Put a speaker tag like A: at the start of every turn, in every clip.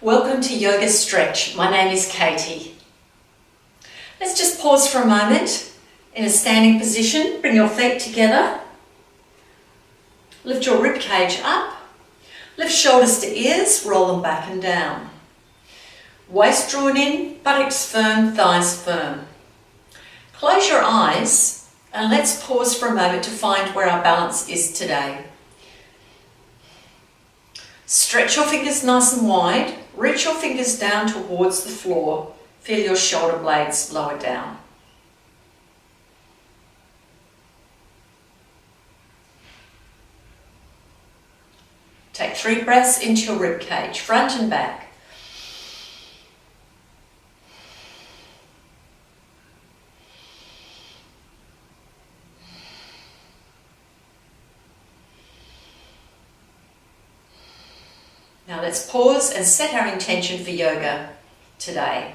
A: Welcome to Yoga Stretch. My name is Katy. Let's just pause for a moment in a standing position. Bring your feet together. Lift your rib cage up. Lift shoulders to ears, roll them back and down. Waist drawn in, buttocks firm, thighs firm. Close your eyes and let's pause for a moment to find where our balance is today. Stretch your fingers nice and wide. Reach your fingers down towards the floor. Feel your shoulder blades lower down. Take 3 breaths into your rib cage, front and back. Now let's pause and set our intention for yoga today.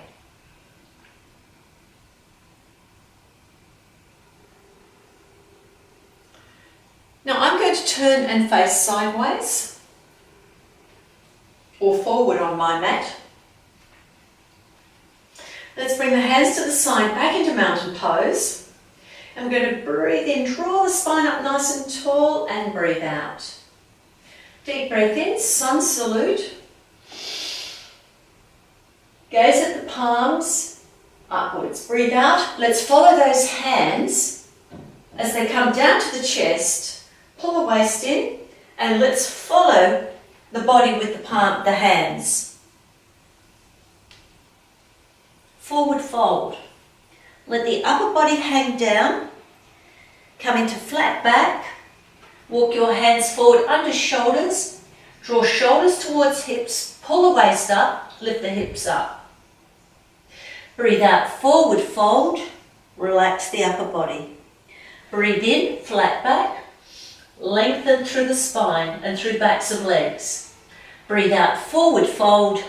A: Now I'm going to turn and face sideways or forward on my mat. Let's bring the hands to the side, back into mountain pose. And we're going to breathe in, draw the spine up nice and tall and breathe out. Deep breath in, sun salute. Gaze at the palms upwards. Breathe out. Let's follow those hands as they come down to the chest. Pull the waist in and let's follow the body with the hands. Forward fold. Let the upper body hang down. Come into flat back. Walk your hands forward under shoulders. Draw shoulders towards hips. Pull the waist up. Lift the hips up. Breathe out, forward fold. Relax the upper body. Breathe in, flat back. Lengthen through the spine and through backs of legs. Breathe out, forward fold.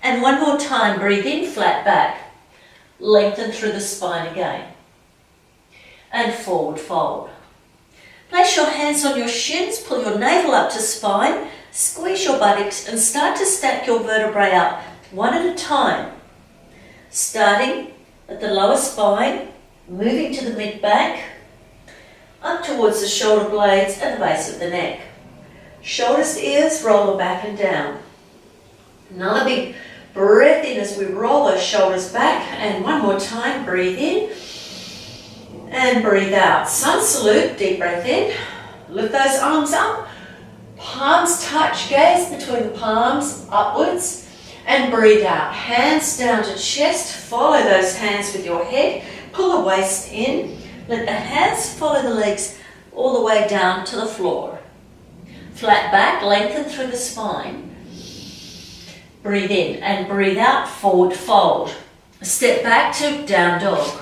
A: And one more time, breathe in, flat back. Lengthen through the spine again. And forward fold. Place your hands on your shins, pull your navel up to spine, squeeze your buttocks and start to stack your vertebrae up one at a time. Starting at the lower spine, moving to the mid-back, up towards the shoulder blades and the base of the neck. Shoulders to ears, roll them back and down. Another big breath in as we roll those shoulders back, and one more time, breathe in. And breathe out. Sun salute, deep breath in. Lift those arms up. Palms touch, gaze between the palms, upwards. And breathe out. Hands down to chest. Follow those hands with your head. Pull the waist in. Let the hands follow the legs all the way down to the floor. Flat back, lengthen through the spine. Breathe in and breathe out, forward fold. Step back to down dog.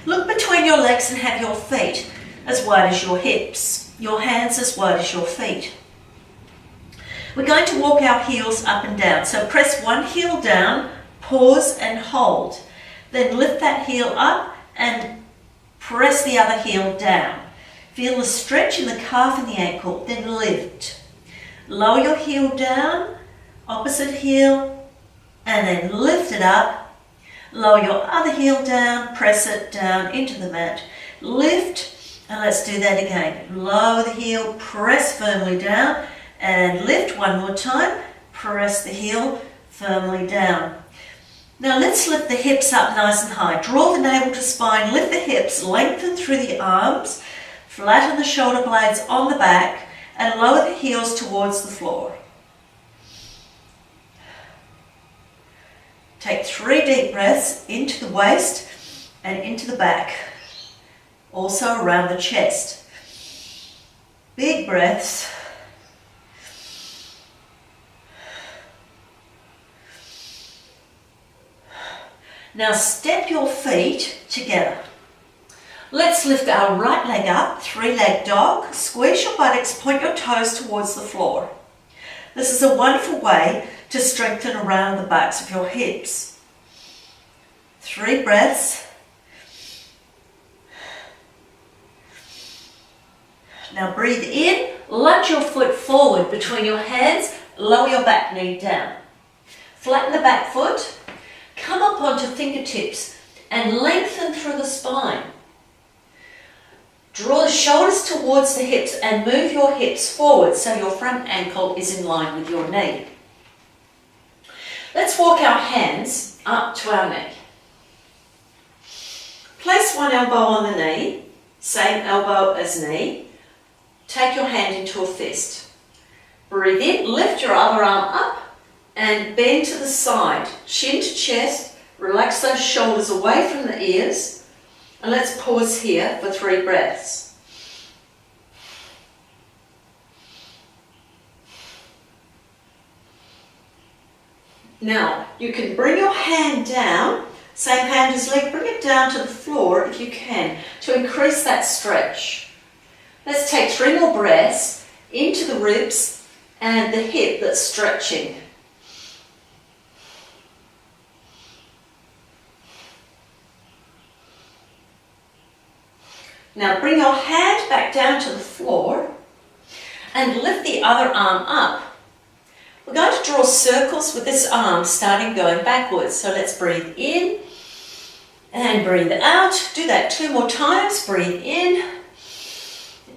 A: Look between your legs and have your feet as wide as your hips, your hands as wide as your feet. We're going to walk our heels up and down. So press one heel down, pause and hold. Then lift that heel up and press the other heel down. Feel the stretch in the calf and the ankle, then lift. Lower your heel down, opposite heel, and then lift it up. Lower your other heel down, press it down into the mat. Lift, and let's do that again. Lower the heel, press firmly down, and lift one more time. Press the heel firmly down. Now let's lift the hips up nice and high. Draw the navel to spine, lift the hips, lengthen through the arms, flatten the shoulder blades on the back, and lower the heels towards the floor. Take 3 deep breaths into the waist and into the back, also around the chest. Big breaths. Now step your feet together. Let's lift our right leg up, 3-leg dog. Squeeze your buttocks, point your toes towards the floor. This is a wonderful way to strengthen around the backs of your hips. 3 breaths. Now breathe in, lunge your foot forward between your hands, lower your back knee down. Flatten the back foot, come up onto fingertips and lengthen through the spine. Draw the shoulders towards the hips and move your hips forward so your front ankle is in line with your knee. Let's walk our hands up to our knee. Place one elbow on the knee, same elbow as knee. Take your hand into a fist. Breathe in, lift your other arm up and bend to the side, chin to chest. Relax those shoulders away from the ears. And let's pause here for 3 breaths. Now, you can bring your hand down, same hand as leg, bring it down to the floor if you can, to increase that stretch. Let's take 3 more breaths into the ribs and the hip that's stretching. Now bring your hand back down to the floor and lift the other arm up. We're going to draw circles with this arm starting going backwards. So let's breathe in and breathe out. Do that 2 more times. Breathe in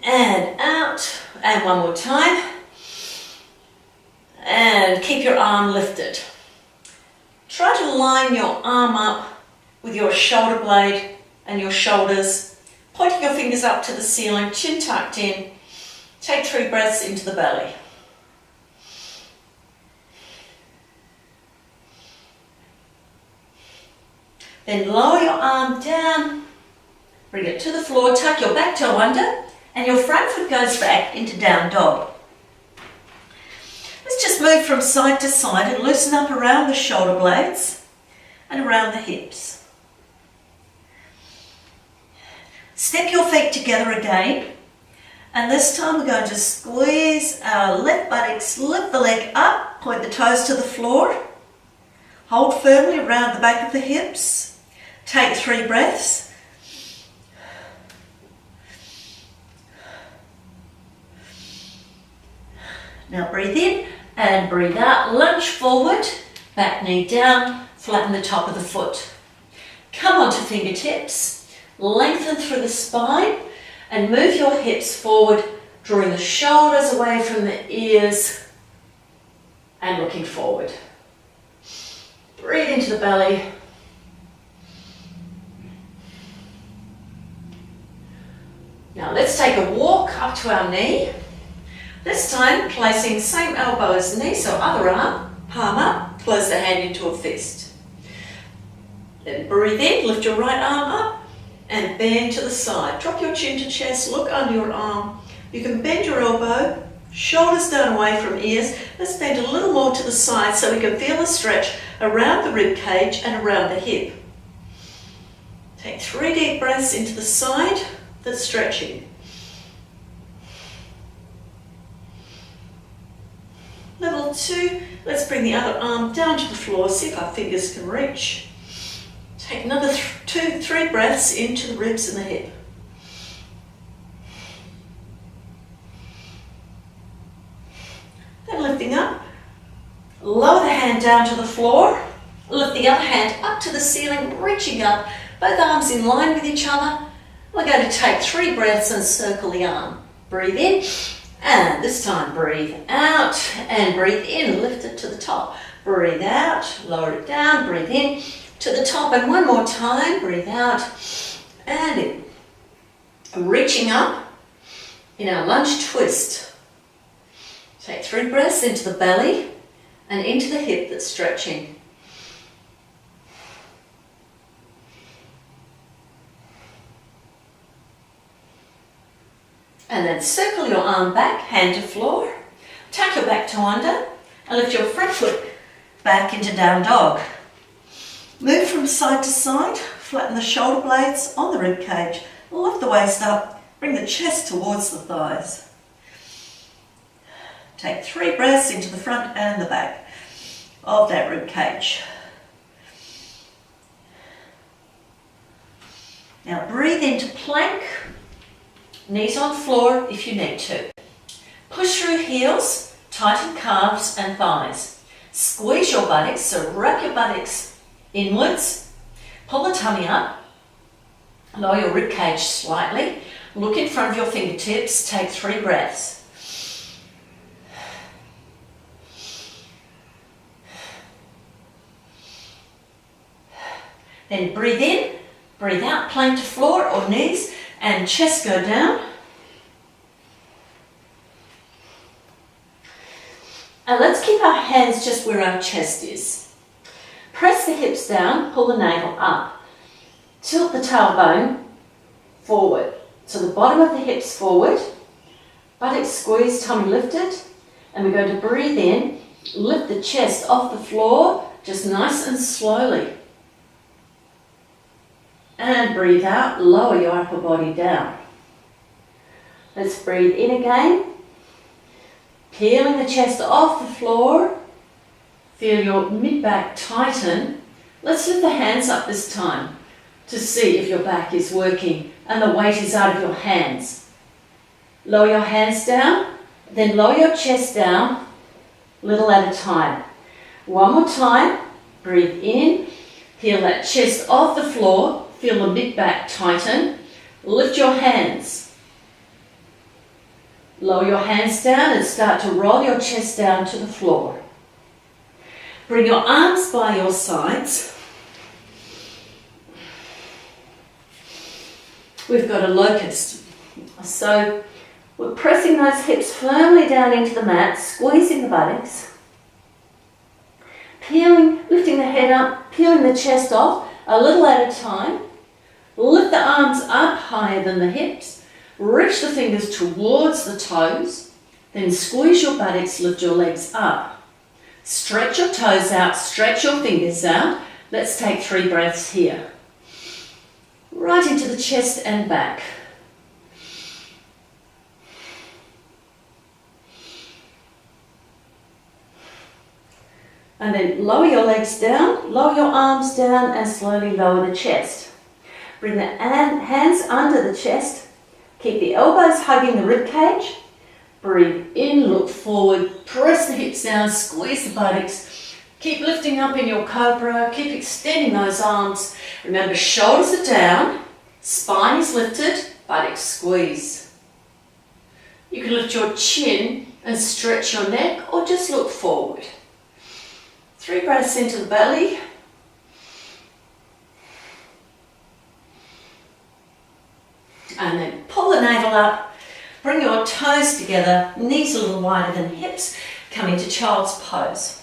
A: and out. And 1 more time. And keep your arm lifted. Try to line your arm up with your shoulder blade and your shoulders. Pointing your fingers up to the ceiling, chin tucked in. Take 3 breaths into the belly. Then lower your arm down, bring it to the floor, tuck your back toe under, and your front foot goes back into down dog. Let's just move from side to side and loosen up around the shoulder blades and around the hips. Step your feet together again, and this time we're going to squeeze our left buttocks, lift the leg up, point the toes to the floor, hold firmly around the back of the hips, take 3 breaths. Now breathe in and breathe out, lunge forward, back knee down, flatten the top of the foot. Come onto fingertips. Lengthen through the spine and move your hips forward, drawing the shoulders away from the ears and looking forward. Breathe into the belly. Now let's take a walk up to our knee. This time placing same elbow as knee, so other arm, palm up, close the hand into a fist. Then breathe in, lift your right arm up, and bend to the side. Drop your chin to chest, look under your arm. You can bend your elbow, shoulders down away from ears. Let's bend a little more to the side so we can feel the stretch around the rib cage and around the hip. Take 3 deep breaths into the side that's stretching. Level 2, let's bring the other arm down to the floor, see if our fingers can reach. Take another 2-3 breaths into the ribs and the hip. Then lifting up, lower the hand down to the floor, lift the other hand up to the ceiling, reaching up, both arms in line with each other. We're going to take 3 breaths and circle the arm. Breathe in, and this time breathe out, and breathe in, lift it to the top. Breathe out, lower it down, breathe in, to the top, and 1 more time, breathe out and in. Reaching up in our lunge twist. Take 3 breaths into the belly and into the hip that's stretching. And then circle your arm back, hand to floor, tuck your back toe under, and lift your front foot back into down dog. Move from side to side, flatten the shoulder blades on the rib cage, lift the waist up, bring the chest towards the thighs. Take 3 breaths into the front and the back of that rib cage. Now breathe into plank, knees on floor if you need to. Push through heels, Tighten calves and thighs. Squeeze your buttocks, so wrap your buttocks inwards. Pull the tummy up. Lower your rib cage slightly. Look in front of your fingertips. Take 3 breaths. Then breathe in, breathe out, plank to floor or knees, and chest go down. And let's keep our hands just where our chest is. Press the hips down, pull the navel up. Tilt the tailbone forward. So the bottom of the hips forward, buttocks squeezed, tummy lifted, and we're going to breathe in, lift the chest off the floor, just nice and slowly. And breathe out, lower your upper body down. Let's breathe in again. Peeling the chest off the floor. Feel your mid-back tighten. Let's lift the hands up this time to see if your back is working and the weight is out of your hands. Lower your hands down, then lower your chest down, little at a time. One more time. Breathe in. Peel that chest off the floor. Feel the mid-back tighten. Lift your hands. Lower your hands down and start to roll your chest down to the floor. Bring your arms by your sides. We've got a locust. So we're pressing those hips firmly down into the mat, squeezing the buttocks. Peeling, lifting the head up, peeling the chest off, a little at a time. Lift the arms up higher than the hips. Reach the fingers towards the toes. Then squeeze your buttocks, lift your legs up. Stretch your toes out, stretch your fingers out. Let's take 3 breaths here. Right into the chest and back. And then lower your legs down, lower your arms down, and slowly lower the chest. Bring the hands under the chest. Keep the elbows hugging the rib cage. Breathe in, look forward, press the hips down, squeeze the buttocks. Keep lifting up in your cobra, keep extending those arms. Remember, shoulders are down, spine is lifted, buttocks squeeze. You can lift your chin and stretch your neck or just look forward. 3 breaths into the belly. And then pull the navel up, bring your toes together, knees a little wider than hips, come into child's pose.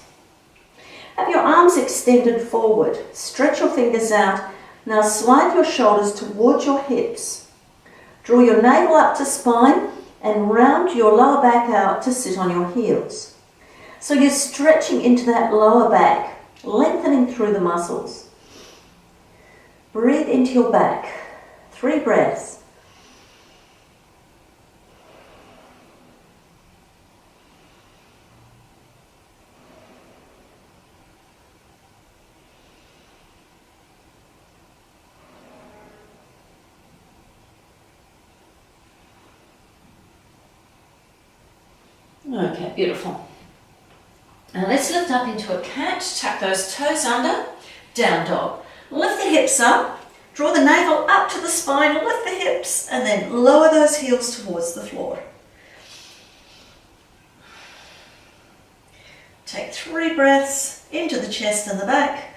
A: Have your arms extended forward, stretch your fingers out, now slide your shoulders towards your hips. Draw your navel up to spine and round your lower back out to sit on your heels. So you're stretching into that lower back, lengthening through the muscles. Breathe into your back, 3 breaths. Okay, beautiful. Now let's lift up into a cat, tuck those toes under, down dog. Lift the hips up, draw the navel up to the spine, lift the hips, and then lower those heels towards the floor. Take 3 breaths into the chest and the back.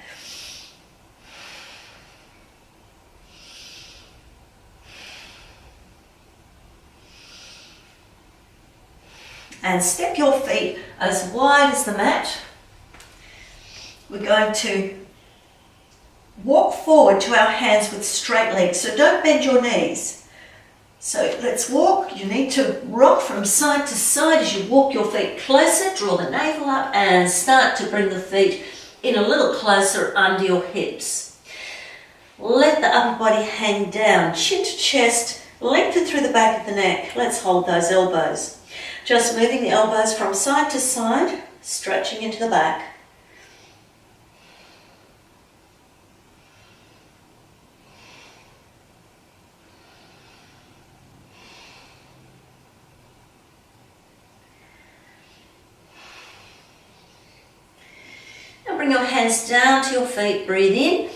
A: And step your feet as wide as the mat. We're going to walk forward to our hands with straight legs, so don't bend your knees. So let's walk. You need to rock from side to side as you walk your feet closer. Draw the navel up and start to bring the feet in a little closer under your hips. Let the upper body hang down, chin to chest, lengthen through the back of the neck. Let's hold those elbows. Just moving the elbows from side to side, stretching into the back. Bring your hands down to your feet, breathe in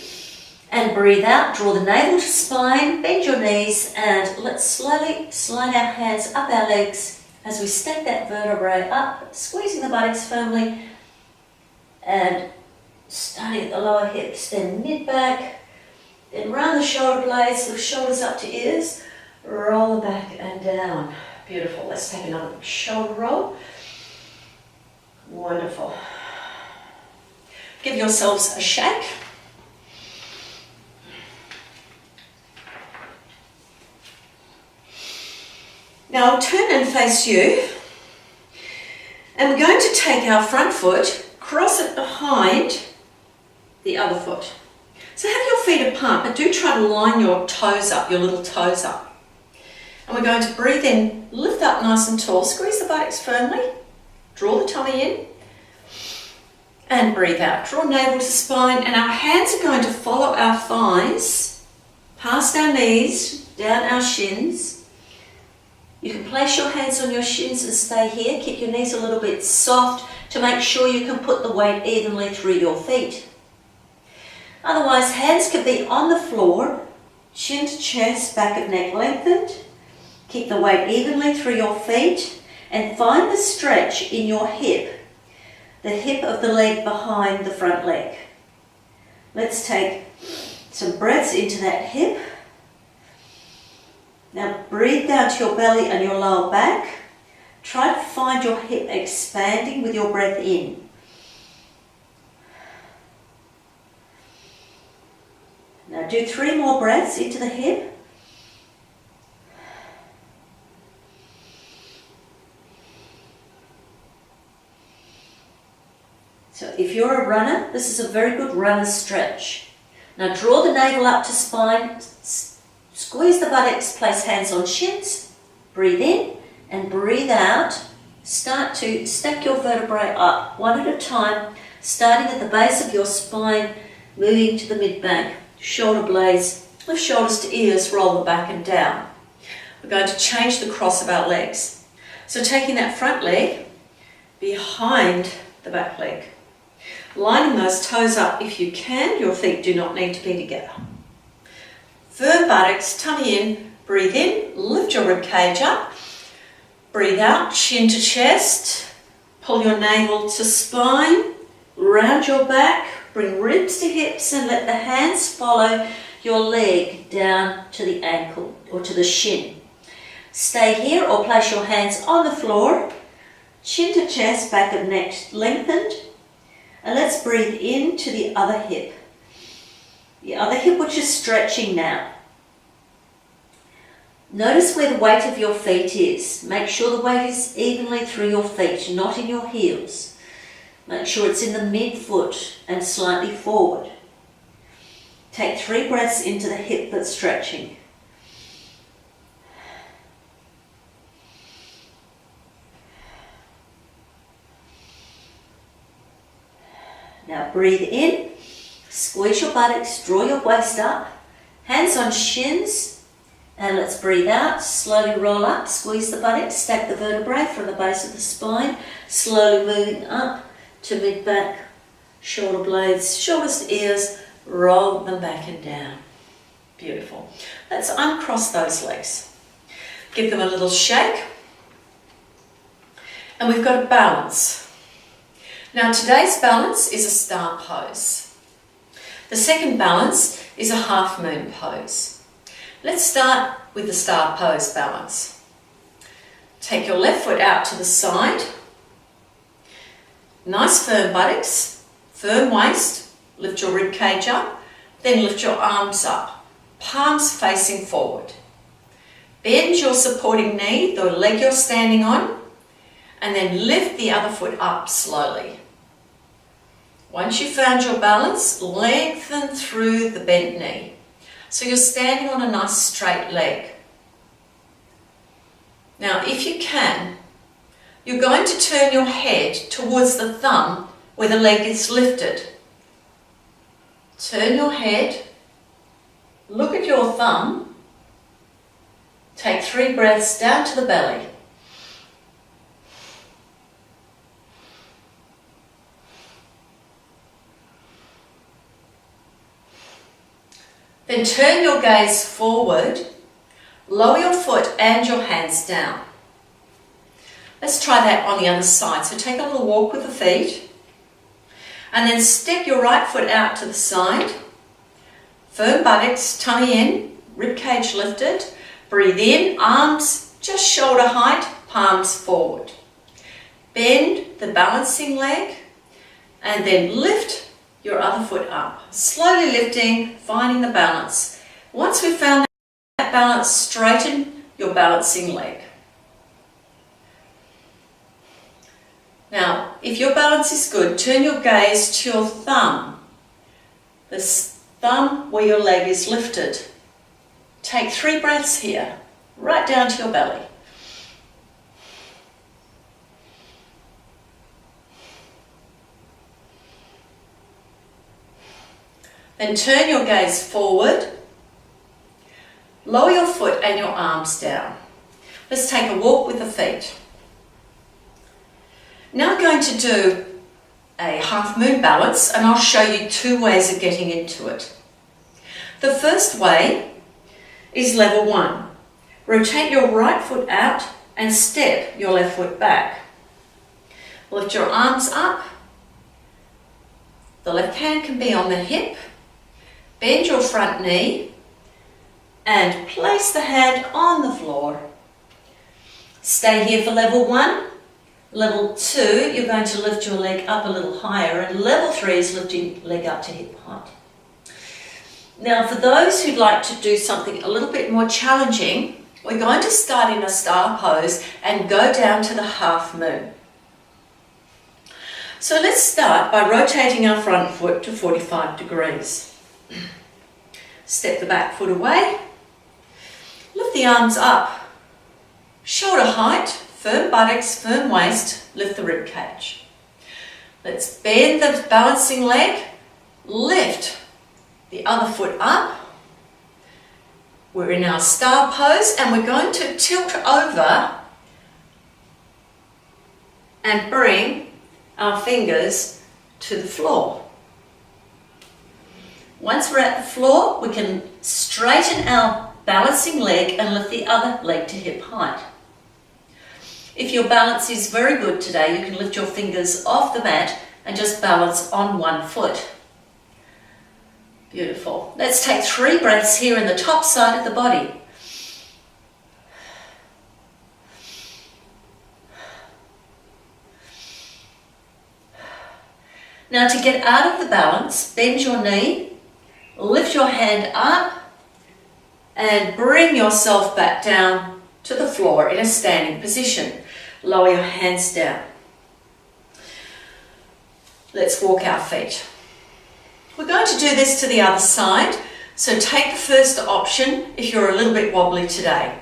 A: and breathe out. Draw the navel to spine, bend your knees, and let's slowly slide our hands up our legs as we stack that vertebrae up, squeezing the buttocks firmly and starting at the lower hips, then mid-back, then round the shoulder blades, lift shoulders up to ears, roll the back and down. Beautiful. Let's take another shoulder roll. Wonderful. Give yourselves a shake. Now I'll turn and face you, and we're going to take our front foot, cross it behind the other foot. So have your feet apart, but do try to line your toes up, your little toes up. And we're going to breathe in, lift up nice and tall, squeeze the buttocks firmly, draw the tummy in, and breathe out. Draw navel to spine, and our hands are going to follow our thighs, past our knees, down our shins. You can place your hands on your shins and stay here. Keep your knees a little bit soft to make sure you can put the weight evenly through your feet. Otherwise, hands can be on the floor, chin to chest, back of neck lengthened. Keep the weight evenly through your feet and find the stretch in your hip, the hip of the leg behind the front leg. Let's take some breaths into that hip. Now breathe down to your belly and your lower back. Try to find your hip expanding with your breath in. Now do 3 more breaths into the hip. So if you're a runner, this is a very good runner stretch. Now draw the navel up to spine, squeeze the buttocks, place hands on shins, breathe in and breathe out. Start to stack your vertebrae up one at a time, starting at the base of your spine, moving to the mid-back, shoulder blades, lift shoulders to ears, roll them back and down. We're going to change the cross of our legs. So taking that front leg behind the back leg. Lining those toes up if you can, your feet do not need to be together. Firm buttocks, tummy in, breathe in, lift your rib cage up, breathe out, chin to chest, pull your navel to spine, round your back, bring ribs to hips and let the hands follow your leg down to the ankle or to the shin. Stay here or place your hands on the floor, chin to chest, back of neck lengthened. And let's breathe into the other hip. The other hip which is stretching now. Notice where the weight of your feet is. Make sure the weight is evenly through your feet, not in your heels. Make sure it's in the mid-foot and slightly forward. Take 3 breaths into the hip that's stretching. Now breathe in, squeeze your buttocks, draw your waist up, hands on shins, and let's breathe out, slowly roll up, squeeze the buttocks, stack the vertebrae from the base of the spine, slowly moving up to mid-back, shoulder blades, shoulders to ears, roll them back and down. Beautiful. Let's uncross those legs. Give them a little shake, and we've got a balance. Now today's balance is a star pose. The second balance is a half moon pose. Let's start with the star pose balance. Take your left foot out to the side. Nice firm buttocks, firm waist, lift your rib cage up, then lift your arms up, palms facing forward. Bend your supporting knee, the leg you're standing on, and then lift the other foot up slowly. Once you've found your balance, lengthen through the bent knee. So you're standing on a nice straight leg. Now, if you can, you're going to turn your head towards the thumb where the leg is lifted. Turn your head, look at your thumb, take 3 breaths down to the belly. Then turn your gaze forward, lower your foot and your hands down. Let's try that on the other side. So take a little walk with the feet and then step your right foot out to the side. Firm buttocks, tummy in, rib cage lifted. Breathe in, arms just shoulder height, palms forward. Bend the balancing leg and then lift your other foot up. Slowly lifting, finding the balance. Once we've found that balance, straighten your balancing leg. Now, if your balance is good, turn your gaze to your thumb. The thumb where your leg is lifted. Take 3 breaths here, right down to your belly. Then turn your gaze forward, lower your foot and your arms down. Let's take a walk with the feet. Now I'm going to do a half moon balance and I'll show you 2 ways of getting into it. The first way is level 1. Rotate your right foot out and step your left foot back. Lift your arms up. The left hand can be on the hip. Bend your front knee and place the hand on the floor. Stay here for level 1. Level 2, you're going to lift your leg up a little higher, and level 3 is lifting leg up to hip height. Now for those who'd like to do something a little bit more challenging, we're going to start in a star pose and go down to the half moon. So let's start by rotating our front foot to 45 degrees. Step the back foot away, lift the arms up, shoulder height, firm buttocks, firm waist, lift the rib cage. Let's bend the balancing leg, lift the other foot up. We're in our star pose and we're going to tilt over and bring our fingers to the floor. Once we're at the floor, we can straighten our balancing leg and lift the other leg to hip height. If your balance is very good today, you can lift your fingers off the mat and just balance on one foot. Beautiful. Let's take 3 breaths here in the top side of the body. Now to get out of the balance, bend your knee, lift your hand up and bring yourself back down to the floor in a standing position. Lower your hands down. Let's walk our feet. We're going to do this to the other side, so take the first option if you're a little bit wobbly today.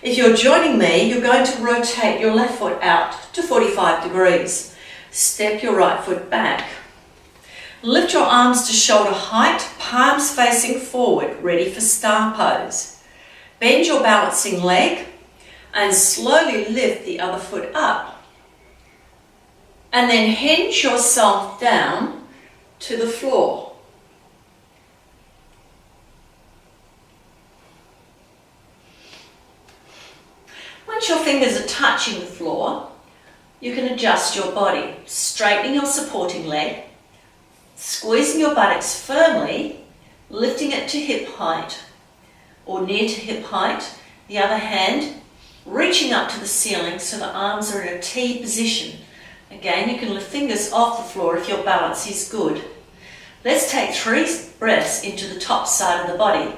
A: If you're joining me, you're going to rotate your left foot out to 45 degrees. Step your right foot back. Lift your arms to shoulder height, palms facing forward, ready for star pose. Bend your balancing leg and slowly lift the other foot up. And then hinge yourself down to the floor. Once your fingers are touching the floor, you can adjust your body, straightening your supporting leg, squeezing your buttocks firmly, lifting it to hip height or near to hip height. The other hand reaching up to the ceiling so the arms are in a T position. Again, you can lift fingers off the floor if your balance is good. Let's take 3 breaths into the top side of the body.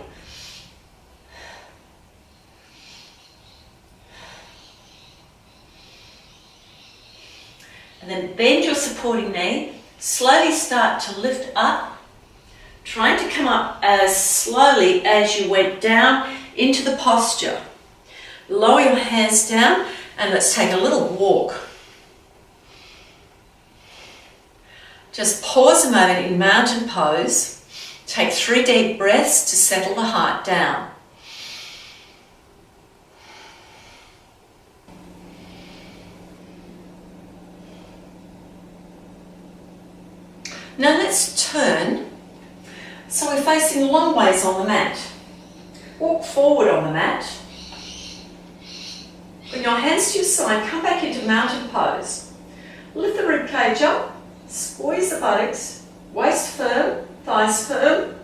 A: And then bend your supporting knee, slowly start to lift up, trying to come up as slowly as you went down into the posture. Lower your hands down and let's take a little walk. Just pause a moment in mountain pose. Take 3 deep breaths to settle the heart down. Now let's turn So we're facing long ways on the mat. Walk forward on the mat. Bring your hands to your side, come back into mountain pose. Lift the rib cage up, squeeze the buttocks, waist firm, thighs firm.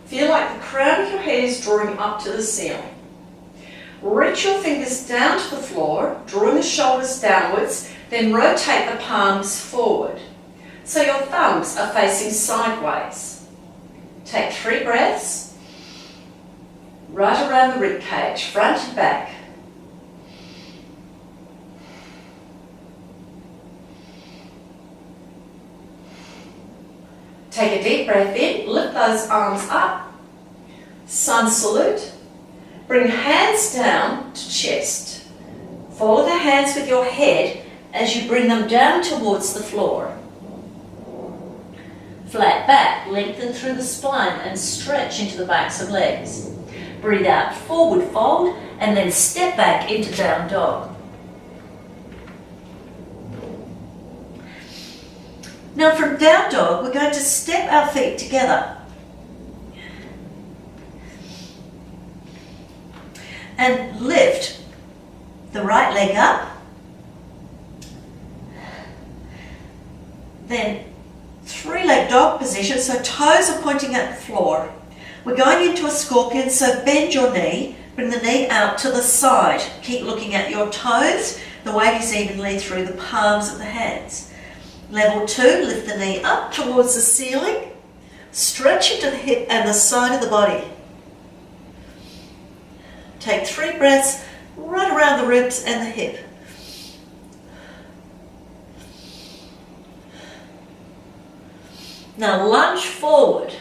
A: Feel like the crown of your head is drawing up to the ceiling. Reach your fingers down to the floor, drawing the shoulders downwards, then rotate the palms forward. So your thumbs are facing sideways. Take 3 breaths, right around the rib cage, front and back. Take a deep breath in, lift those arms up, sun salute. Bring hands down to chest. Follow the hands with your head as you bring them down towards the floor. Flat back, lengthen through the spine and stretch into the backs of legs. Breathe out, forward fold, and then step back into down dog. Now from down dog, we're going to step our feet together. And lift the right leg up. Then 3-leg dog position, so toes are pointing at the floor. We're going into a scorpion, so bend your knee, bring the knee out to the side. Keep looking at your toes. The weight is evenly through the palms of the hands. Level 2, lift the knee up towards the ceiling. Stretch into the hip and the side of the body. Take 3 breaths right around the ribs and the hip. Now lunge forward.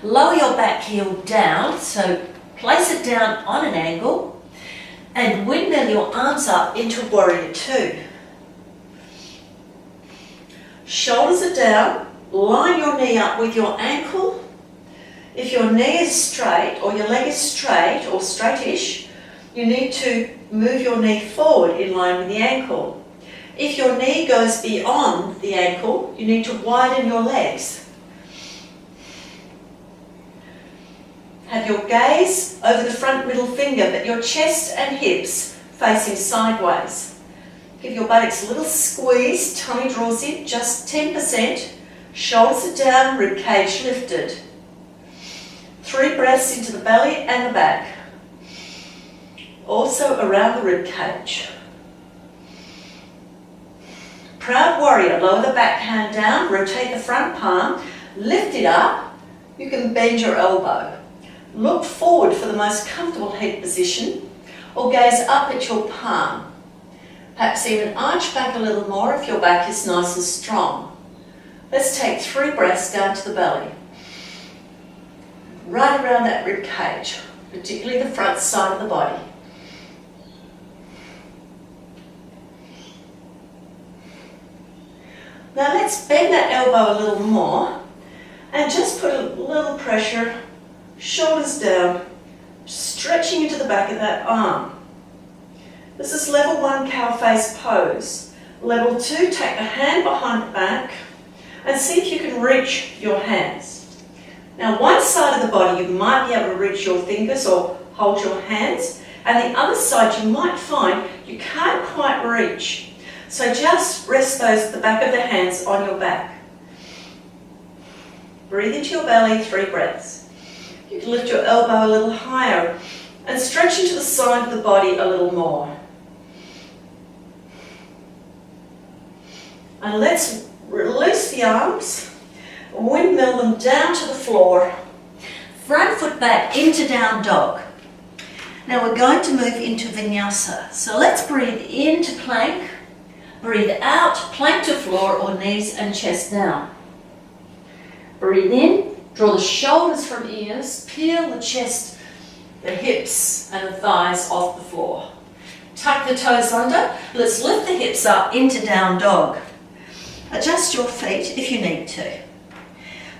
A: Lower your back heel down, so place it down on an angle and windmill your arms up into warrior 2. Shoulders are down, line your knee up with your ankle. If your knee is straight or your leg is straight or straightish, you need to move your knee forward in line with the ankle. If your knee goes beyond the ankle, you need to widen your legs. Have your gaze over the front middle finger, but your chest and hips facing sideways. Give your buttocks a little squeeze, tummy draws in, just 10%. Shoulders are down, rib cage lifted. 3 breaths into the belly and the back. Also around the rib cage. Proud warrior, lower the back hand down, rotate the front palm, lift it up. You can bend your elbow. Look forward for the most comfortable head position or gaze up at your palm. Perhaps even arch back a little more if your back is nice and strong. Let's take 3 breaths down to the belly. Right around that rib cage, particularly the front side of the body. Now let's bend that elbow a little more and just put a little pressure, shoulders down, stretching into the back of that arm. This is level 1 cow face pose. Level 2, take the hand behind the back and see if you can reach your hands. Now one side of the body you might be able to reach your fingers or hold your hands, and the other side you might find you can't quite reach. So just rest the back of the hands on your back. Breathe into your belly, 3 breaths. You can lift your elbow a little higher and stretch into the side of the body a little more. And let's release the arms, windmill them down to the floor, front foot back into down dog. Now we're going to move into vinyasa. So let's breathe into plank, breathe out, plank to floor or knees and chest down. Breathe in, draw the shoulders from ears, peel the chest, the hips and the thighs off the floor. Tuck the toes under, let's lift the hips up into down dog. Adjust your feet if you need to.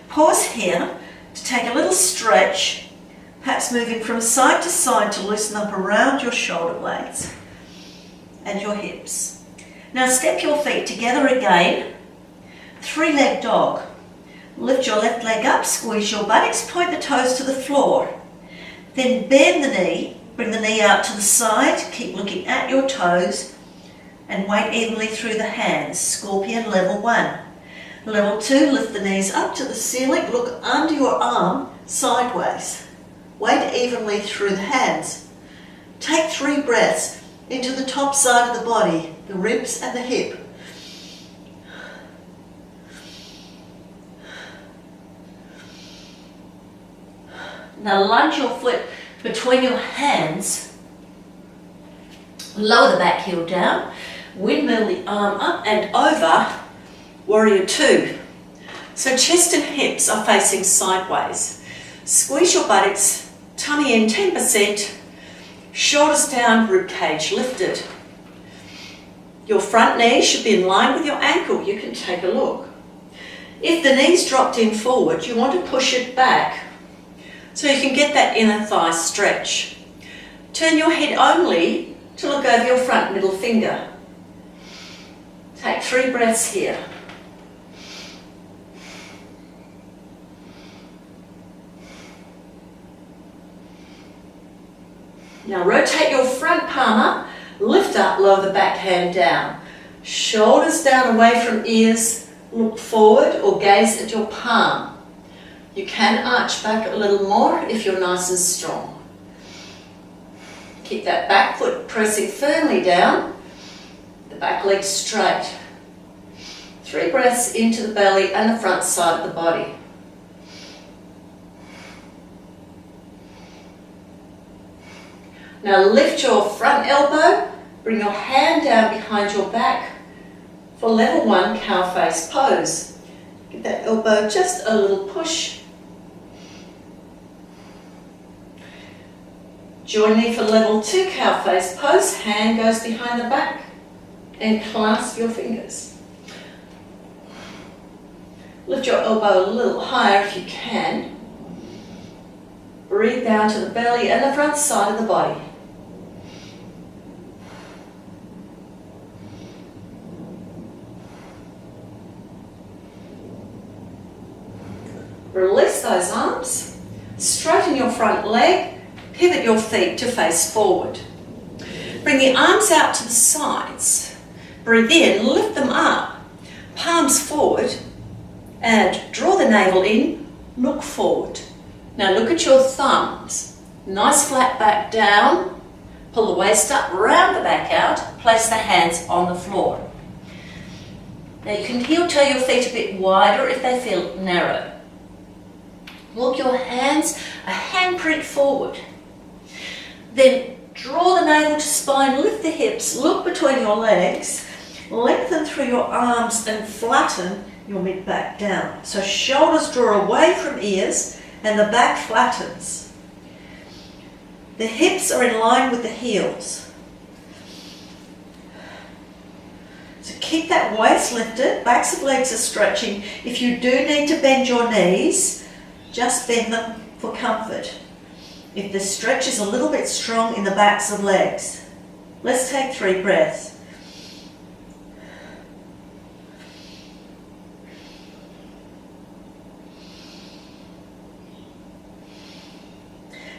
A: Pause here to take a little stretch, perhaps moving from side to side to loosen up around your shoulder blades and your hips. Now step your feet together again, 3-leg dog. Lift your left leg up, squeeze your buttocks, point the toes to the floor. Then bend the knee, bring the knee out to the side, keep looking at your toes and weight evenly through the hands. Scorpion level 1. Level 2, lift the knees up to the ceiling, look under your arm sideways. Weight evenly through the hands. Take 3 breaths into the top side of the body, the ribs and the hip. Now lunge your foot between your hands, lower the back heel down, windmill the arm up and over, warrior 2. So chest and hips are facing sideways. Squeeze your buttocks, tummy in 10%, shoulders down, rib cage lifted. Your front knee should be in line with your ankle. You can take a look. If the knee's dropped in forward, you want to push it back so you can get that inner thigh stretch. Turn your head only to look over your front middle finger. Take 3 breaths here. Now rotate your front palm up, lift up, lower the back hand down. Shoulders down away from ears, look forward or gaze at your palm. You can arch back a little more if you're nice and strong. Keep that back foot pressing firmly down, the back leg straight. 3 breaths into the belly and the front side of the body. Now lift your front elbow, bring your hand down behind your back for level 1 cow face pose. Give that elbow just a little push. Join me for level 2 cow face pose. Hand goes behind the back and clasp your fingers. Lift your elbow a little higher if you can. Breathe down to the belly and the front side of the body. Release those arms. Straighten your front leg. Pivot your feet to face forward. Bring the arms out to the sides. Breathe in, lift them up. Palms forward and draw the navel in, look forward. Now look at your thumbs. Nice flat back down. Pull the waist up, round the back out. Place the hands on the floor. Now you can heel-toe your feet a bit wider if they feel narrow. Walk your hands a handprint forward. Then draw the navel to spine, lift the hips, look between your legs, lengthen through your arms and flatten your mid back down. So shoulders draw away from ears and the back flattens. The hips are in line with the heels. So keep that waist lifted, backs of legs are stretching. If you do need to bend your knees, just bend them for comfort. If the stretch is a little bit strong in the backs of legs. Let's take 3 breaths.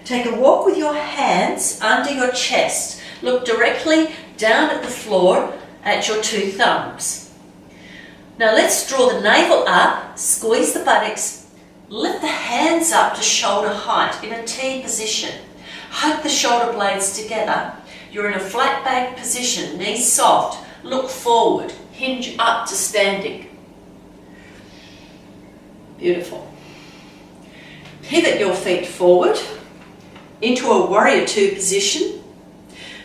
A: Take a walk with your hands under your chest. Look directly down at the floor at your 2 thumbs. Now let's draw the navel up, squeeze the buttocks, lift the hands up to shoulder height in a T position. Hug the shoulder blades together. You're in a flat back position, knees soft. Look forward, hinge up to standing. Beautiful. Pivot your feet forward into a warrior 2 position.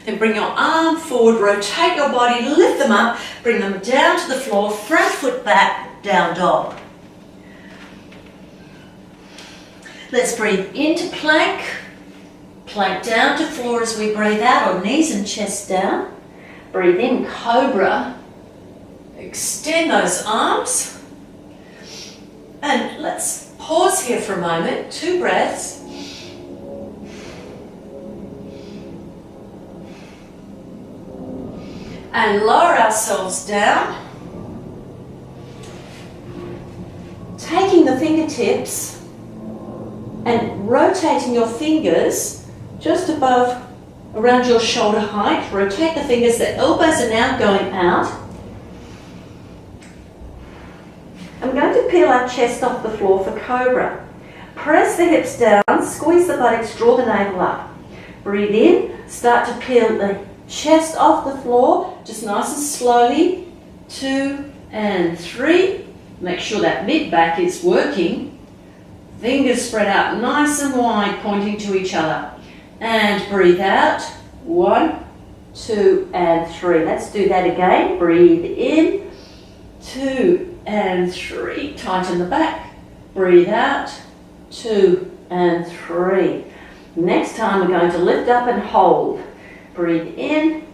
A: Then bring your arm forward, rotate your body, lift them up, bring them down to the floor, front foot back, down dog. Let's breathe into plank, plank down to floor as we breathe out, or knees and chest down. Breathe in, cobra. Extend those arms. And let's pause here for a moment, 2 breaths. And lower ourselves down. taking the fingertips and rotating your fingers just above, around your shoulder height. Rotate the fingers, the elbows are now going out. I'm going to peel our chest off the floor for cobra. Press the hips down, squeeze the buttocks, draw the navel up. Breathe in, start to peel the chest off the floor, just nice and slowly. 2 and 3. Make sure that mid-back is working. Fingers spread out nice and wide, pointing to each other. And breathe out. 1, 2 and 3. Let's do that again. Breathe in. 2 and 3. Tighten the back. Breathe out. 2 and 3. Next time we're going to lift up and hold. Breathe in.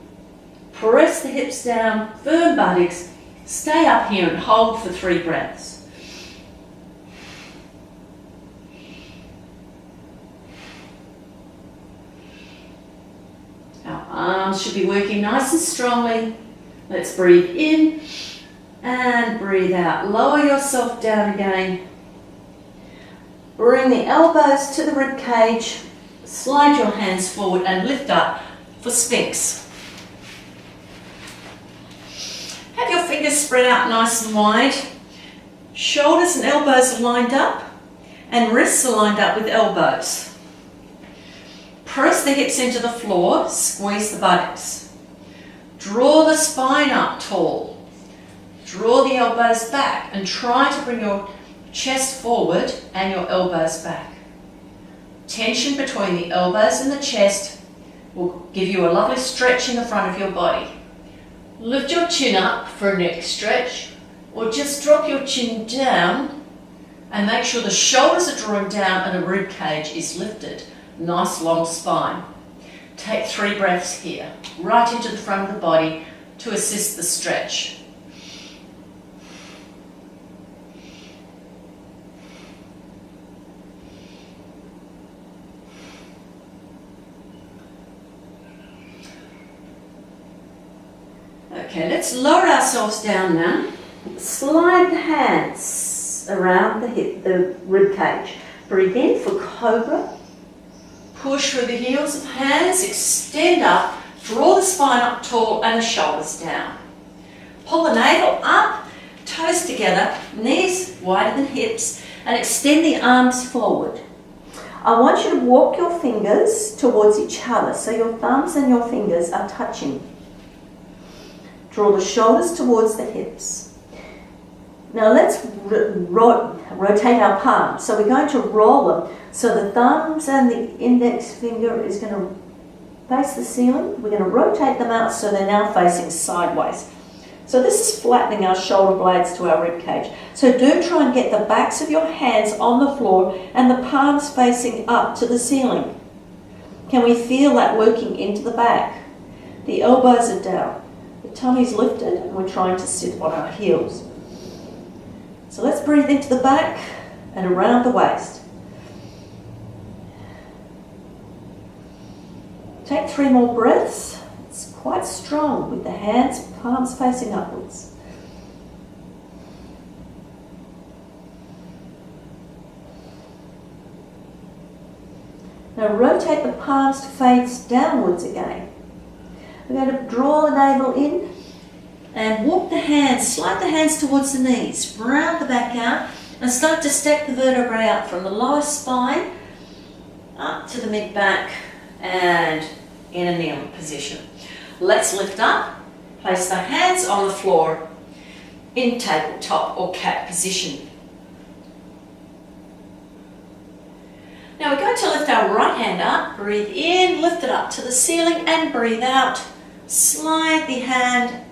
A: Press the hips down. Firm buttocks. Stay up here and hold for 3 breaths. Our arms should be working nice and strongly. Let's breathe in and breathe out. Lower yourself down again. Bring the elbows to the rib cage. Slide your hands forward and lift up for Sphinx. Have your fingers spread out nice and wide. Shoulders and elbows are lined up and wrists are lined up with elbows. Press the hips into the floor, squeeze the buttocks. Draw the spine up tall. Draw the elbows back and try to bring your chest forward and your elbows back. Tension between the elbows and the chest will give you a lovely stretch in the front of your body. Lift your chin up for a neck stretch, or just drop your chin down and make sure the shoulders are drawn down and the rib cage is lifted. Nice long spine. Take 3 breaths here, right into the front of the body to assist the stretch. Okay, let's lower ourselves down now. Slide the hands around the rib cage. Breathe in for cobra. Push through the heels of hands, extend up, draw the spine up tall and the shoulders down. Pull the navel up, toes together, knees wider than hips, and extend the arms forward. I want you to walk your fingers towards each other so your thumbs and your fingers are touching. Draw the shoulders towards the hips. Now let's rotate our palms. So we're going to roll them. So the thumbs and the index finger is going to face the ceiling. We're going to rotate them out so they're now facing sideways. So this is flattening our shoulder blades to our rib cage. So do try and get the backs of your hands on the floor and the palms facing up to the ceiling. Can we feel that working into the back? The elbows are down. The tummy's lifted and we're trying to sit on our heels. So let's breathe into the back and around the waist. Take 3 more breaths. It's quite strong with the hands, palms facing upwards. Now rotate the palms to face downwards again. We're going to draw the navel in and walk the hands, slide the hands towards the knees, round the back out and start to stack the vertebrae out from the lower spine up to the mid-back and in a kneeling position. Let's lift up, place the hands on the floor in tabletop or cat position. Now we're going to lift our right hand up, breathe in, lift it up to the ceiling and breathe out. Slide the hand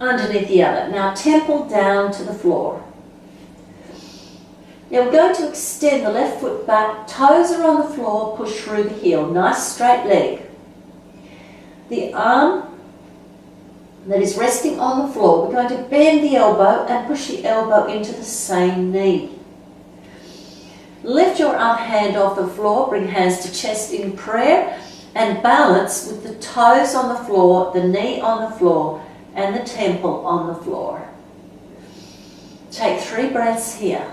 A: underneath the other. Now temple down to the floor. Now we're going to extend the left foot back, toes are on the floor, push through the heel, nice straight leg. The arm that is resting on the floor, we're going to bend the elbow and push the elbow into the same knee. Lift your other hand off the floor, bring hands to chest in prayer and balance with the toes on the floor, the knee on the floor and the temple on the floor. Take 3 breaths here.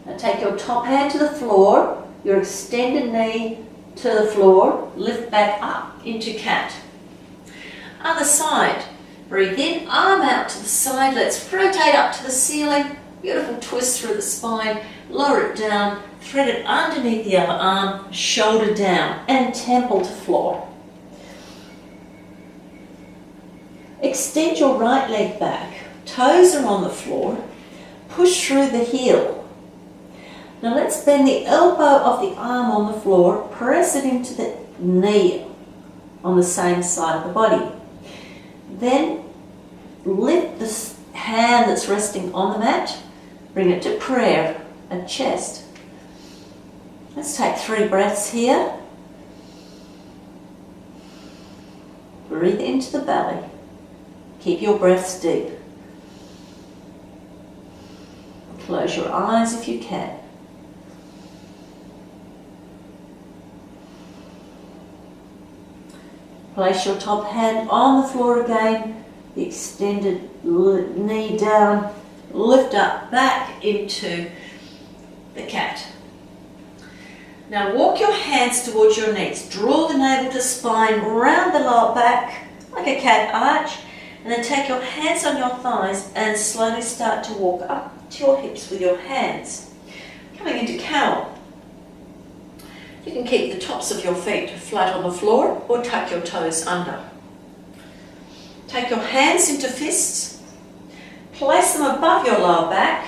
A: Now take your top hand to the floor, your extended knee to the floor, lift back up into cat. Other side. Breathe in, arm out to the side. Let's rotate up to the ceiling. Beautiful twist through the spine. Lower it down, thread it underneath the other arm, shoulder down, and temple to floor. Extend your right leg back. Toes are on the floor. Push through the heel. Now let's bend the elbow of the arm on the floor, press it into the knee on the same side of the body. Then lift the hand that's resting on the mat, bring it to prayer at chest. Let's take 3 breaths here. Breathe into the belly. Keep your breaths deep. Close your eyes if you can. Place your top hand on the floor again, the extended knee down, lift up back into the cat. Now walk your hands towards your knees, draw the navel to spine, round the lower back like a cat arch, and then take your hands on your thighs and slowly start to walk up to your hips with your hands. Coming into cow. You can keep the tops of your feet flat on the floor or tuck your toes under. Take your hands into fists, place them above your lower back,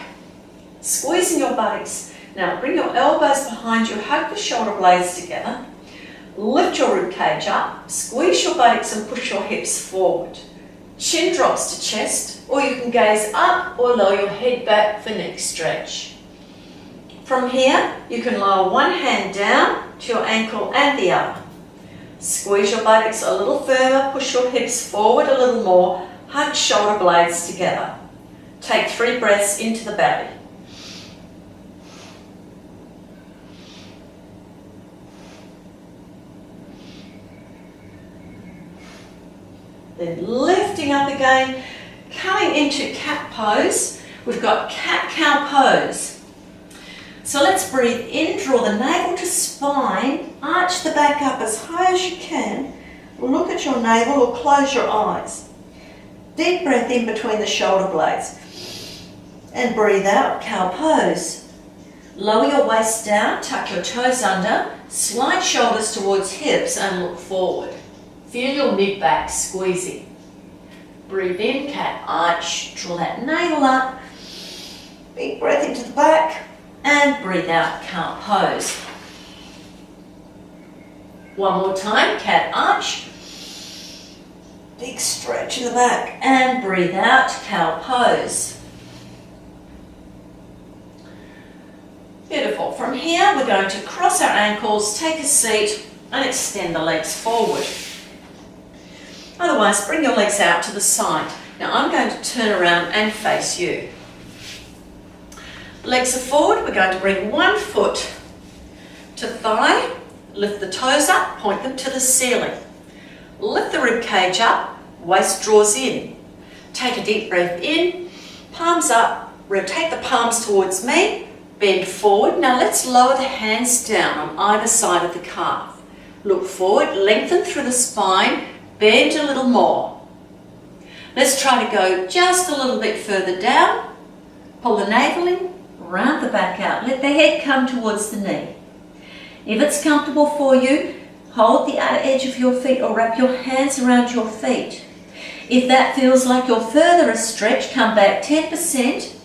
A: squeezing your buttocks. Now bring your elbows behind you, hug the shoulder blades together, lift your rib cage up, squeeze your buttocks and push your hips forward. Chin drops to chest, or you can gaze up or lower your head back for neck stretch. From here, you can lower one hand down to your ankle and the other. Squeeze your buttocks a little further, push your hips forward a little more, hug shoulder blades together. Take 3 breaths into the belly. Then lifting up again, coming into cat pose. We've got cat-cow pose. So let's breathe in, draw the navel to spine, arch the back up as high as you can, look at your navel or close your eyes. Deep breath in between the shoulder blades and breathe out, cow pose. Lower your waist down, tuck your toes under, slide shoulders towards hips and look forward. Feel your mid-back squeezing. Breathe in, cat arch, draw that navel up, big breath into the back, and breathe out, cow pose. One more time, cat arch, big stretch in the back, and breathe out, cow pose. Beautiful. From here, we're going to cross our ankles, take a seat, and extend the legs forward. Otherwise, bring your legs out to the side. Now, I'm going to turn around and face you. Legs are forward. We're going to bring one foot to thigh, lift the toes up, point them to the ceiling. Lift the rib cage up, waist draws in. Take a deep breath in, palms up, rotate the palms towards me, bend forward. Now let's lower the hands down on either side of the calf. Look forward, lengthen through the spine, bend a little more. Let's try to go just a little bit further down. Pull the navel in, round the back out. Let the head come towards the knee. If it's comfortable for you, hold the outer edge of your feet or wrap your hands around your feet. If that feels like you're further a stretch, come back 10%.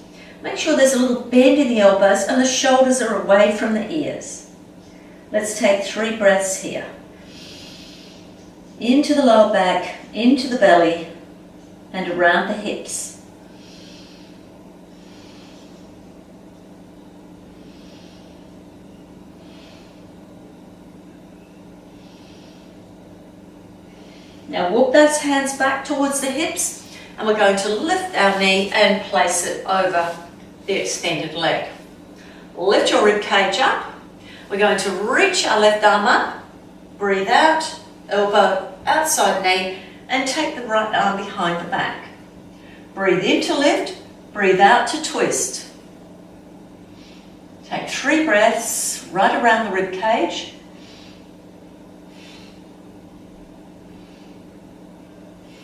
A: Make sure there's a little bend in the elbows and the shoulders are away from the ears. Let's take 3 breaths here. Into the lower back, into the belly, and around the hips. Now walk those hands back towards the hips, and we're going to lift our knee and place it over the extended leg. Lift your rib cage up. We're going to reach our left arm up, breathe out, elbow outside knee, and take the right arm behind the back. Breathe in to lift, breathe out to twist. Take 3 breaths right around the rib cage.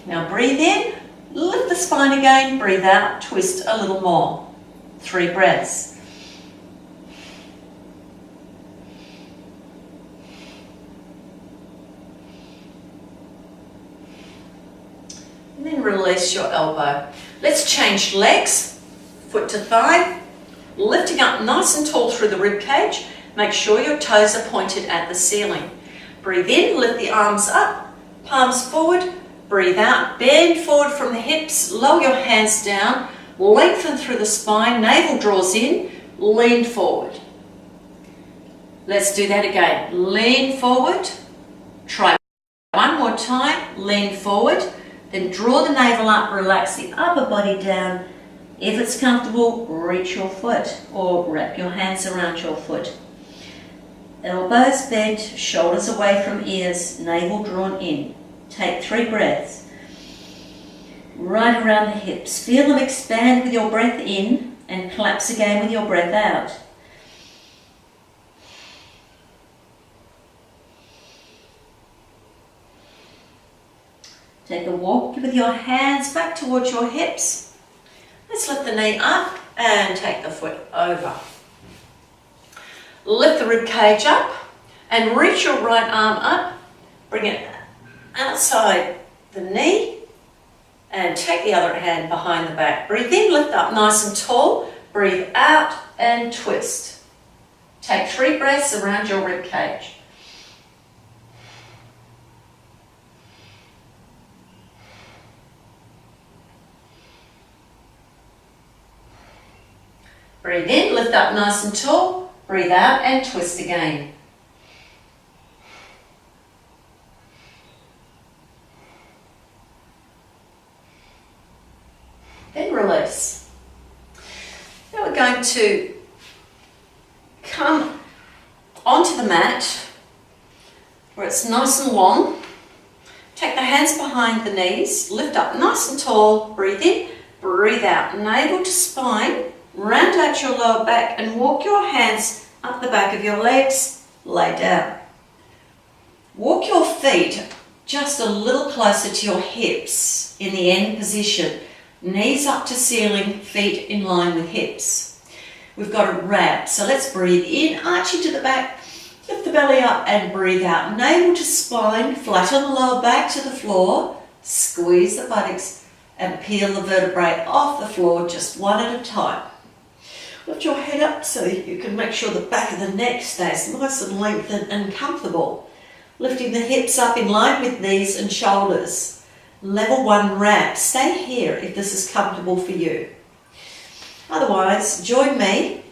A: Now breathe in, lift the spine again, breathe out, twist a little more. 3 breaths. And then release your elbow. Let's change legs, foot to thigh, lifting up nice and tall through the rib cage. Make sure your toes are pointed at the ceiling. Breathe in, lift the arms up, palms forward. Breathe out, bend forward from the hips, lower your hands down, lengthen through the spine, navel draws in, lean forward. Let's do that again. Lean forward, try one more time, lean forward, then draw the navel up, relax the upper body down. If it's comfortable, reach your foot or wrap your hands around your foot. Elbows bent, shoulders away from ears, navel drawn in. Take 3 breaths. Right around the hips. Feel them expand with your breath in and collapse again with your breath out. Take a walk with your hands back towards your hips. Let's lift the knee up and take the foot over. Lift the rib cage up and reach your right arm up. Bring it outside the knee and take the other hand behind the back. Breathe in, lift up nice and tall. Breathe out and twist. Take 3 breaths around your rib cage. Breathe in, lift up nice and tall. Breathe out and twist again. Then release. Now we're going to come onto the mat where it's nice and long. Take the hands behind the knees, lift up nice and tall, breathe in, breathe out, navel to spine, round out your lower back and walk your hands up the back of your legs, lay down. Walk your feet just a little closer to your hips in the end position. Knees up to ceiling, feet in line with hips. We've got a wrap, so let's breathe in, arch into the back, lift the belly up and breathe out. Navel to spine, flatten the lower back to the floor, squeeze the buttocks and peel the vertebrae off the floor just one at a time. Lift your head up so that you can make sure the back of the neck stays nice and lengthened and comfortable. Lifting the hips up in line with knees and shoulders. Level 1 wrap. Stay here if this is comfortable for you. Otherwise, join me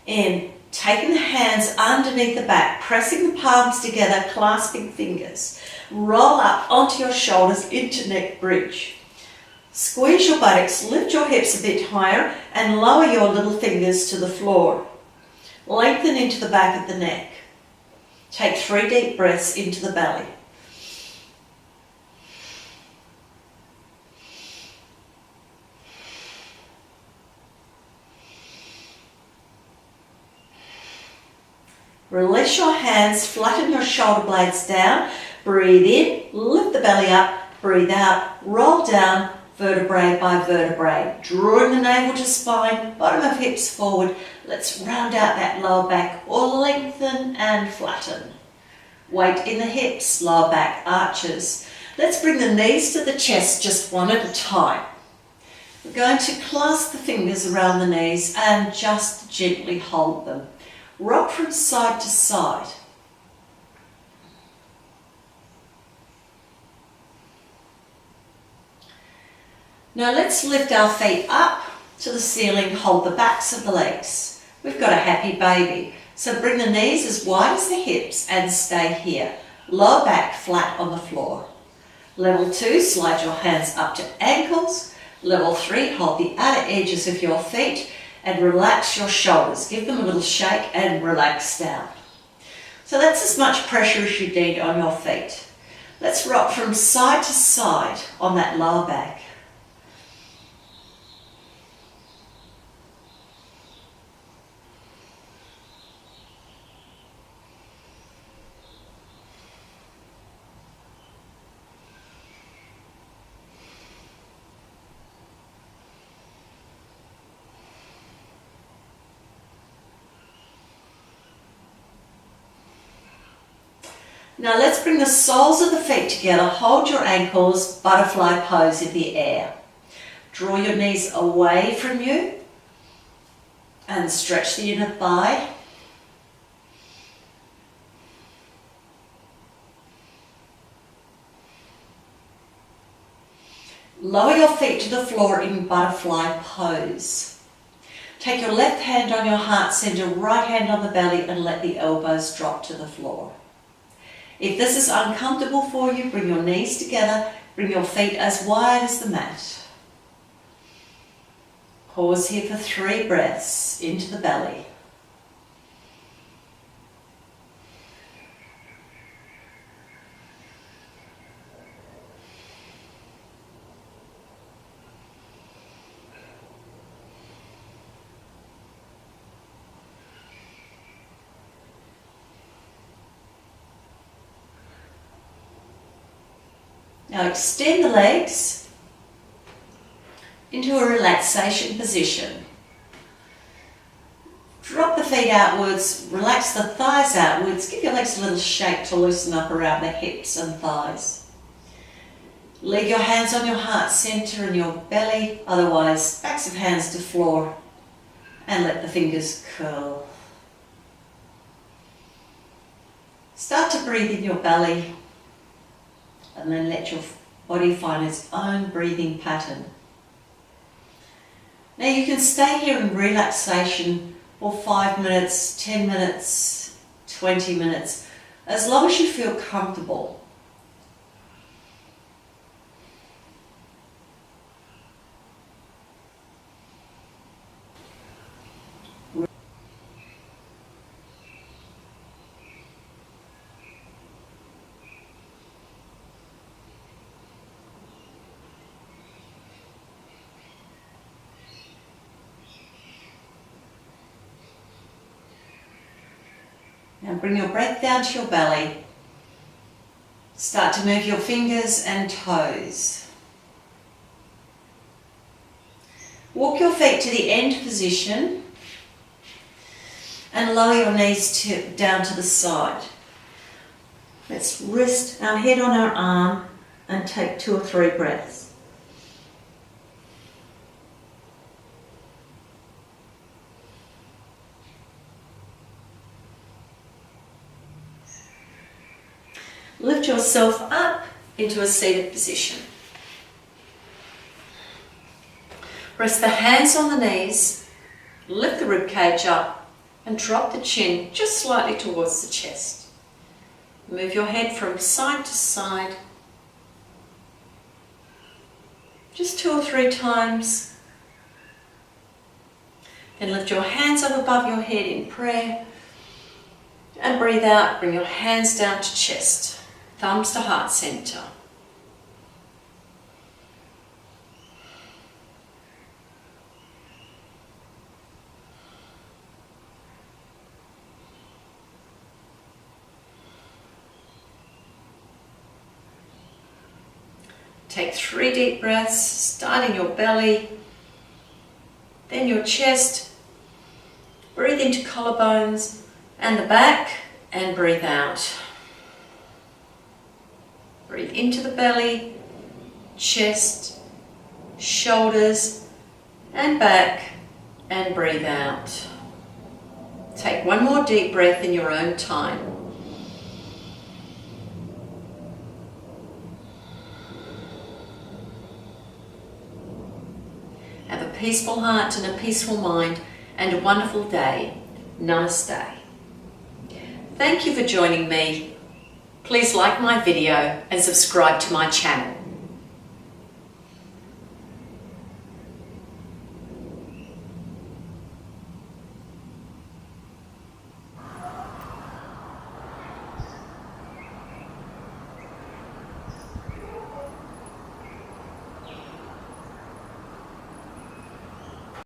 A: in taking the hands underneath the back, pressing the palms together, clasping fingers. Roll up onto your shoulders into neck bridge. Squeeze your buttocks, lift your hips a bit higher and lower your little fingers to the floor. Lengthen into the back of the neck. Take 3 deep breaths into the belly. Release your hands, flatten your shoulder blades down. Breathe in, lift the belly up, breathe out, roll down, vertebrae by vertebrae. Drawing the navel to spine, bottom of hips forward. Let's round out that lower back or lengthen and flatten. Weight in the hips, lower back arches. Let's bring the knees to the chest just one at a time. We're going to clasp the fingers around the knees and just gently hold them. Rock from side to side. Now let's lift our feet up to the ceiling, hold the backs of the legs. We've got a happy baby. So bring the knees as wide as the hips and stay here. Lower back flat on the floor. Level 2, slide your hands up to ankles. Level 3, hold the outer edges of your feet and relax your shoulders. Give them a little shake and relax down. So that's as much pressure as you need on your feet. Let's rock from side to side on that lower back. Now let's bring the soles of the feet together. Hold your ankles, butterfly pose in the air. Draw your knees away from you and stretch the inner thigh. Lower your feet to the floor in butterfly pose. Take your left hand on your heart center, right hand on the belly, and let the elbows drop to the floor. If this is uncomfortable for you, bring your knees together, bring your feet as wide as the mat. Pause here for 3 breaths into the belly. Now extend the legs into a relaxation position. Drop the feet outwards, relax the thighs outwards, give your legs a little shake to loosen up around the hips and thighs. Leave your hands on your heart center and your belly, otherwise backs of hands to floor, and let the fingers curl. Start to breathe in your belly, and then let your body find its own breathing pattern. Now you can stay here in relaxation for 5 minutes, 10 minutes, 20 minutes, as long as you feel comfortable. Now bring your breath down to your belly. Start to move your fingers and toes. Walk your feet to the end position and lower your knees down to the side. Let's rest our head on our arm and take 2 or 3 breaths. Lift yourself up into a seated position. Rest the hands on the knees, lift the rib cage up and drop the chin just slightly towards the chest. Move your head from side to side, just 2 or 3 times. Then lift your hands up above your head in prayer and breathe out, bring your hands down to chest. Thumbs to heart center. Take 3 deep breaths, start in your belly, then your chest. Breathe into collarbones and the back, and breathe out. Breathe into the belly, chest, shoulders, and back, and breathe out. Take 1 more deep breath in your own time. Have a peaceful heart and a peaceful mind, and a wonderful day. Namaste. Thank you for joining me. Please like my video and subscribe to my channel.